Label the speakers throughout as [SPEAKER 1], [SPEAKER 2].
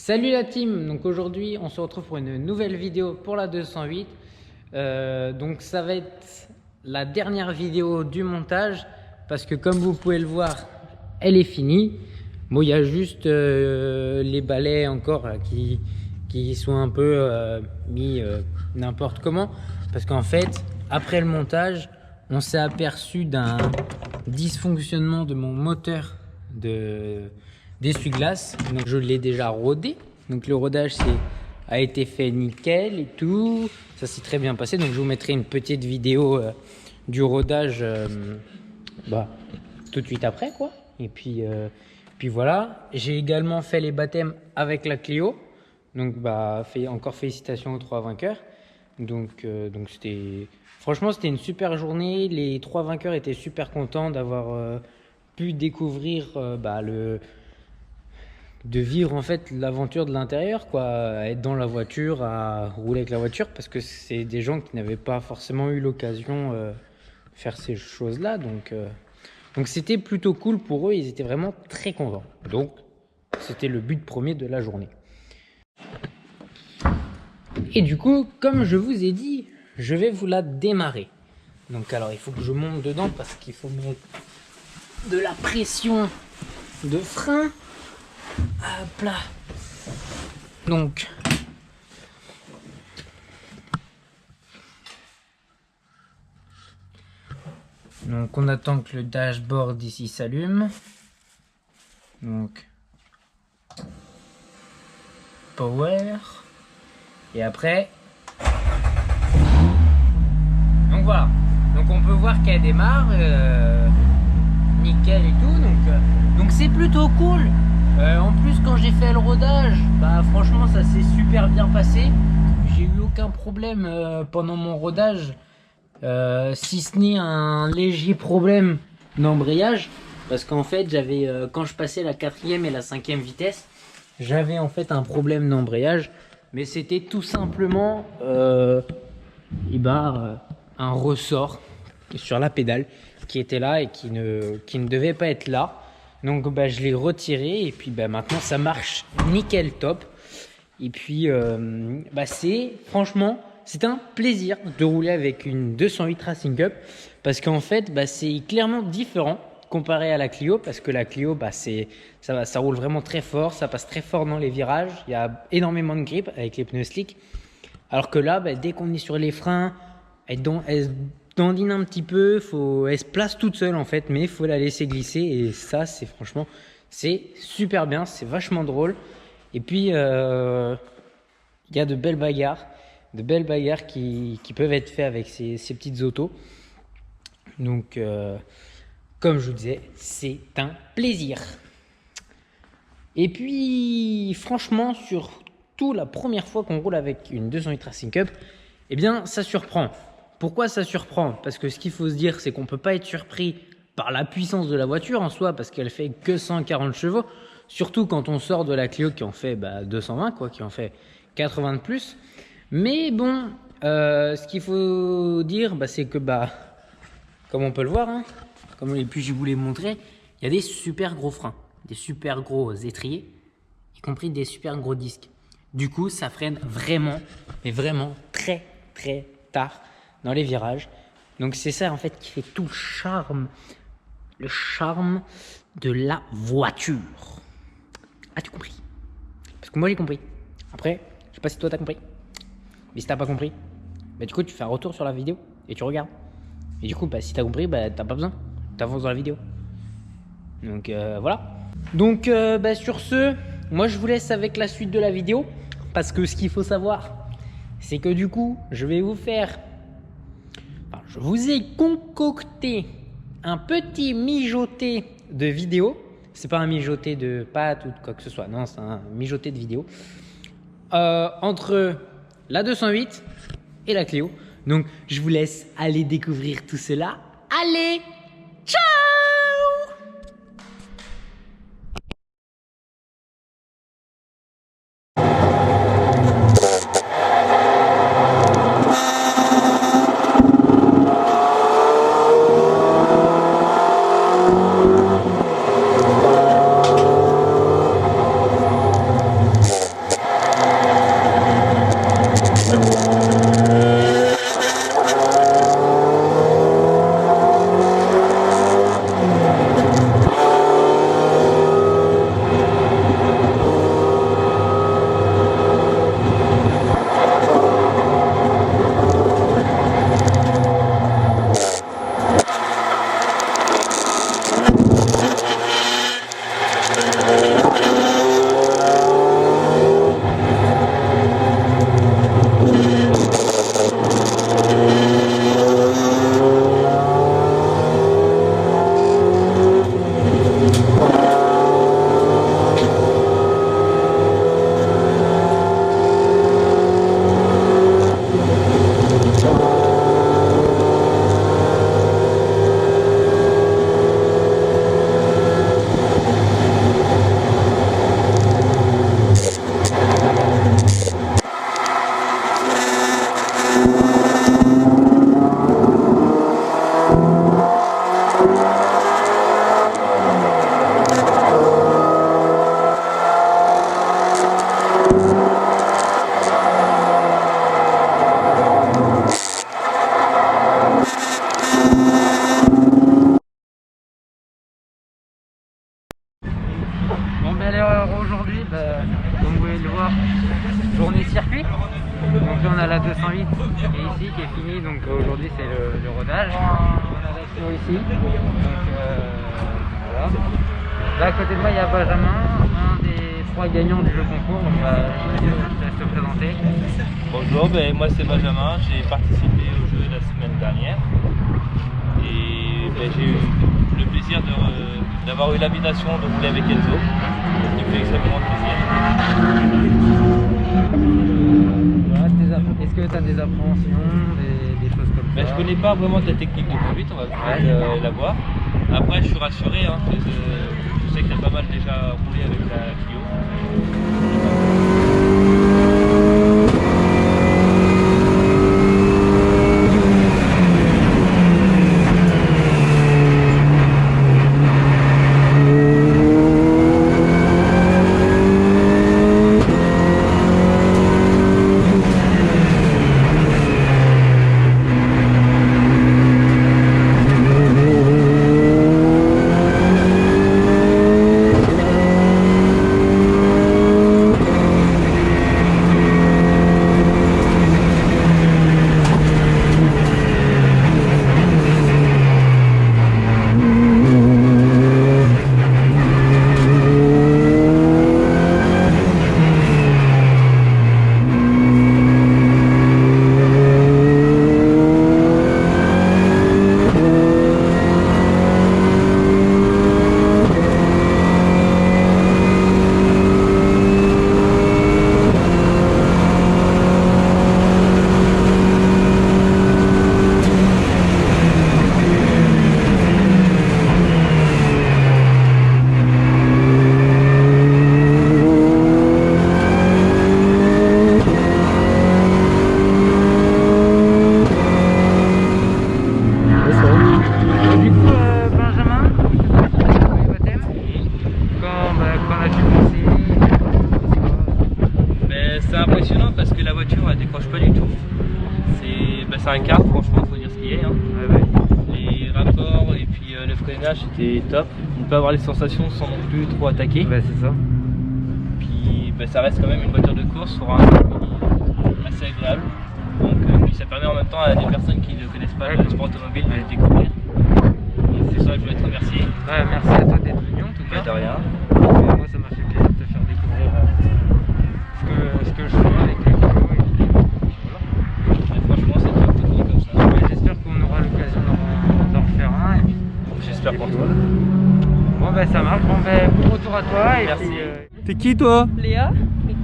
[SPEAKER 1] Salut la team, donc aujourd'hui on se retrouve pour une nouvelle vidéo pour la 208. Donc ça va être la dernière vidéo du montage parce que comme vous pouvez le voir, elle est finie. Bon, il y a juste les balais encore là, qui sont un peu mis n'importe comment parce qu'en fait après le montage on s'est aperçu d'un dysfonctionnement de mon moteur d'essuie-glace. Donc je l'ai déjà rodé, donc le rodage a été fait nickel et tout, ça s'est très bien passé. Donc je vous mettrai une petite vidéo du rodage tout de suite après quoi. Et puis voilà, j'ai également fait les baptêmes avec la Clio, donc encore félicitations aux 3 vainqueurs. Donc franchement c'était une super journée, les 3 vainqueurs étaient super contents d'avoir pu découvrir de vivre en fait l'aventure de l'intérieur quoi, être dans la voiture, à rouler avec la voiture, parce que c'est des gens qui n'avaient pas forcément eu l'occasion de faire ces choses là, donc c'était plutôt cool pour eux, ils étaient vraiment très contents, donc c'était le but premier de la journée. Et du coup, comme je vous ai dit, je vais vous la démarrer. Donc alors il faut que je monte dedans parce qu'il faut mettre de la pression de frein. Hop là. Donc on attend que le dashboard ici s'allume. Donc power. Et après, donc voilà. Donc on peut voir qu'elle démarre nickel et tout. Donc c'est plutôt cool. En plus quand j'ai fait le rodage, franchement ça s'est super bien passé. J'ai eu aucun problème pendant mon rodage, si ce n'est un léger problème d'embrayage, parce qu'en fait j'avais quand je passais la 4e et la 5e vitesse, j'avais en fait un problème d'embrayage, mais c'était tout simplement un ressort sur la pédale qui était là et qui ne devait pas être là. Donc je l'ai retiré et puis maintenant ça marche nickel top. Et puis franchement c'est un plaisir de rouler avec une 208 Racing Cup, parce qu'en fait c'est clairement différent comparé à la Clio, parce que la Clio ça roule vraiment très fort, ça passe très fort dans les virages, il y a énormément de grip avec les pneus slick, alors que là dès qu'on est sur les freins, elle dandine un petit peu, elle se place toute seule en fait, mais il faut la laisser glisser, et ça franchement c'est super bien, c'est vachement drôle. Et puis il y a de belles bagarres qui peuvent être faites avec ces petites autos. Donc comme je vous disais, c'est un plaisir. Et puis franchement, surtout la première fois qu'on roule avec une 208 Racing Cup, eh bien ça surprend. Pourquoi ça surprend? Parce que ce qu'il faut se dire, c'est qu'on ne peut pas être surpris par la puissance de la voiture en soi, parce qu'elle fait que 140 chevaux. Surtout quand on sort de la Clio qui en fait 220, quoi, qui en fait 80 de plus. Mais bon, ce qu'il faut dire, c'est que comme on peut le voir, hein, et puis je vous l'ai montré, il y a des super gros freins, des super gros étriers, y compris des super gros disques. Du coup, ça freine vraiment, mais vraiment très très tard dans les virages. Donc c'est ça en fait qui fait tout le charme de la voiture. As-tu compris? Parce que moi j'ai compris. Après, je sais pas si toi t'as compris. Mais si t'as pas compris, du coup tu fais un retour sur la vidéo et tu regardes. Et du coup si t'as compris, t'as pas besoin, t'avances dans la vidéo. Donc voilà. Donc sur ce, moi je vous laisse avec la suite de la vidéo, parce que ce qu'il faut savoir, c'est que du coup je vous ai concocté un petit mijoté de vidéos. C'est pas un mijoté de pâtes ou de quoi que ce soit, non, c'est un mijoté de vidéos entre la 208 et la Clio. Donc je vous laisse aller découvrir tout cela. Allez, ciao! après on a la 208 qui est ici, qui est finie, donc aujourd'hui c'est le rodage. On a la Clio ici, donc voilà. Là à côté de moi il y a Benjamin, un des 3 gagnants du jeu concours, donc je te laisse te présenter.
[SPEAKER 2] Bonjour, moi c'est Benjamin, j'ai participé au jeu la semaine dernière et j'ai eu le plaisir d'avoir eu l'invitation de rouler avec Enzo, ce qui me fait extrêmement plaisir.
[SPEAKER 1] Est-ce que tu as des appréhensions, des choses comme ça?
[SPEAKER 2] Je connais pas vraiment de la technique de conduite, on va peut-être la voir. Après je suis rassuré, hein, je sais que tu as pas mal déjà roulé avec la Clio. C'est impressionnant parce que la voiture elle décroche pas du tout. C'est un kart, franchement, faut dire ce qu'il y a. Hein. Les rapports et puis le freinage c'était top. On peut avoir les sensations sans non plus trop attaquer.
[SPEAKER 1] C'est ça.
[SPEAKER 2] Puis ça reste quand même une voiture de course sur un assez agréable. Donc puis ça permet en même temps à des personnes qui ne connaissent pas le sport automobile de le découvrir. Donc c'est ça que je voulais te remercier.
[SPEAKER 1] Merci à toi d'être venu en tout cas.
[SPEAKER 2] De rien.
[SPEAKER 1] Moi ça m'a fait plaisir de te faire découvrir ce que je fais avec les Clio et puis voilà.
[SPEAKER 2] Franchement c'est top de comme ça.
[SPEAKER 1] J'espère qu'on aura l'occasion d'en refaire un et puis
[SPEAKER 2] j'espère pour toi.
[SPEAKER 1] Bon ça marche, bon bon retour à toi et
[SPEAKER 2] merci.
[SPEAKER 1] puis,
[SPEAKER 3] T'es qui toi?
[SPEAKER 4] Léa.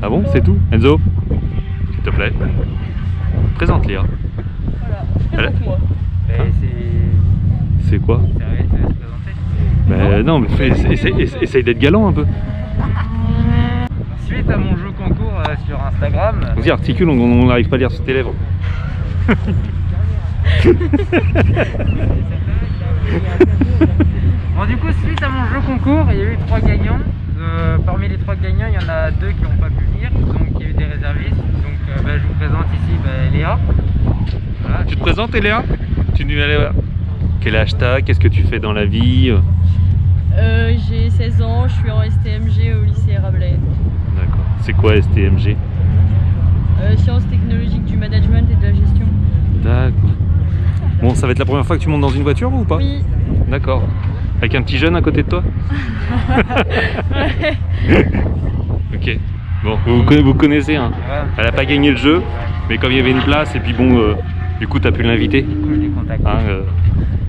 [SPEAKER 3] Ah bon, c'est tout? Enzo, s'il te plaît. Présente Léa.
[SPEAKER 4] Voilà, présente-moi.
[SPEAKER 3] C'est quoi?
[SPEAKER 1] C'est vrai, tu veux te présenter?
[SPEAKER 3] Non, mais essaye d'être galant un peu.
[SPEAKER 1] Suite à mon jeu concours sur Instagram.
[SPEAKER 3] Vas-y, articule, on n'arrive pas à lire sur tes lèvres.
[SPEAKER 1] Bon, du coup, suite à mon jeu concours, il y a eu 3 gagnants. Parmi les 3 gagnants, il y en a 2 qui n'ont pas pu venir, donc il y a eu des réservistes. Donc je vous présente ici Léa. Voilà.
[SPEAKER 3] Tu te présentes, Léa? Quel âge t'as? Qu'est-ce que tu fais dans la vie?
[SPEAKER 4] J'ai 16 ans, je suis en STMG au lycée Rabelais.
[SPEAKER 3] D'accord. C'est quoi STMG?
[SPEAKER 4] Sciences technologiques du management et de la gestion.
[SPEAKER 3] D'accord. Bon, ça va être la première fois que tu montes dans une voiture ou pas?
[SPEAKER 4] Oui.
[SPEAKER 3] D'accord. Avec un petit jeune à côté de toi?
[SPEAKER 4] Ouais.
[SPEAKER 3] Ok. Bon, vous connaissez, hein. Elle n'a pas gagné le jeu, mais comme il y avait une place, et puis bon, du coup, tu as pu l'inviter.
[SPEAKER 1] Du coup, je l'ai contacté.
[SPEAKER 3] Hein,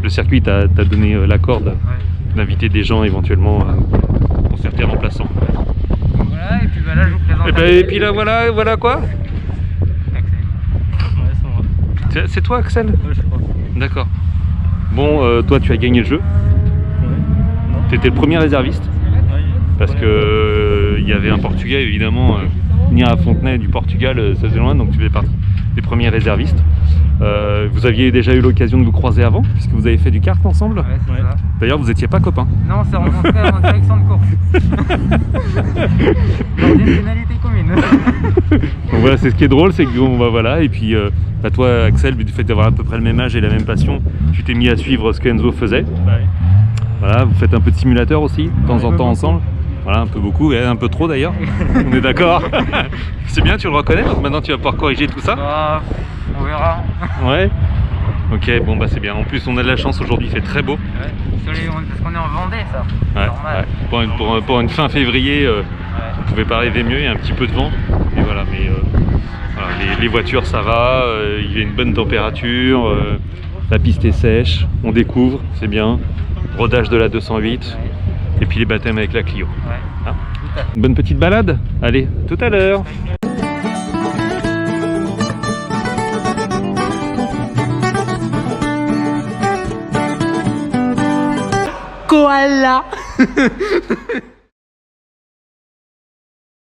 [SPEAKER 3] le circuit t'a donné la corde d'inviter des gens éventuellement pour faire tes remplaçants.
[SPEAKER 1] Voilà, et puis là, je vous présente.
[SPEAKER 3] Et puis là, voilà quoi?
[SPEAKER 1] Axel.
[SPEAKER 3] C'est toi, Axel?
[SPEAKER 2] Ouais, je crois.
[SPEAKER 3] D'accord. Bon, toi, tu as gagné le jeu. Tu étais le premier réserviste. Parce que il y avait un Portugais, évidemment, venir à Fontenay du Portugal, ça faisait loin, donc tu faisais partie des premiers réservistes. Vous aviez déjà eu l'occasion de vous croiser avant, puisque vous avez fait du kart ensemble.
[SPEAKER 1] Ouais, c'est ça.
[SPEAKER 3] D'ailleurs, vous n'étiez pas copains.
[SPEAKER 1] Non, on s'est rencontrés en direction de course. Dans une finalité commune.
[SPEAKER 3] Donc voilà, c'est ce qui est drôle, c'est que bon, bah, voilà, et puis toi, Axel, du fait d'avoir à peu près le même âge et la même passion, tu t'es mis à suivre ce que Enzo faisait.
[SPEAKER 2] Ouais.
[SPEAKER 3] Voilà, vous faites un peu de simulateur aussi, de temps en temps ensemble. Voilà, un peu beaucoup, et un peu trop d'ailleurs. On est d'accord. C'est bien, tu le reconnais, donc maintenant tu vas pouvoir corriger tout ça.
[SPEAKER 5] Bah, on verra.
[SPEAKER 3] Ouais. Ok, bon bah c'est bien. En plus, on a de la chance aujourd'hui, il fait très beau.
[SPEAKER 5] Ouais. Parce qu'on est en Vendée, ça.
[SPEAKER 3] Ouais,
[SPEAKER 5] Normal.
[SPEAKER 3] ouais. Pour une fin février, on pouvait pas rêver mieux. Il y a un petit peu de vent, et voilà. Mais voilà, les voitures, ça va. Il y a une bonne température. La piste est sèche. On découvre, c'est bien. Rodage de la 208. Et puis les baptêmes avec la Clio.
[SPEAKER 5] Ouais.
[SPEAKER 3] Ah. Une bonne petite balade. Allez, tout à l'heure.
[SPEAKER 1] Koala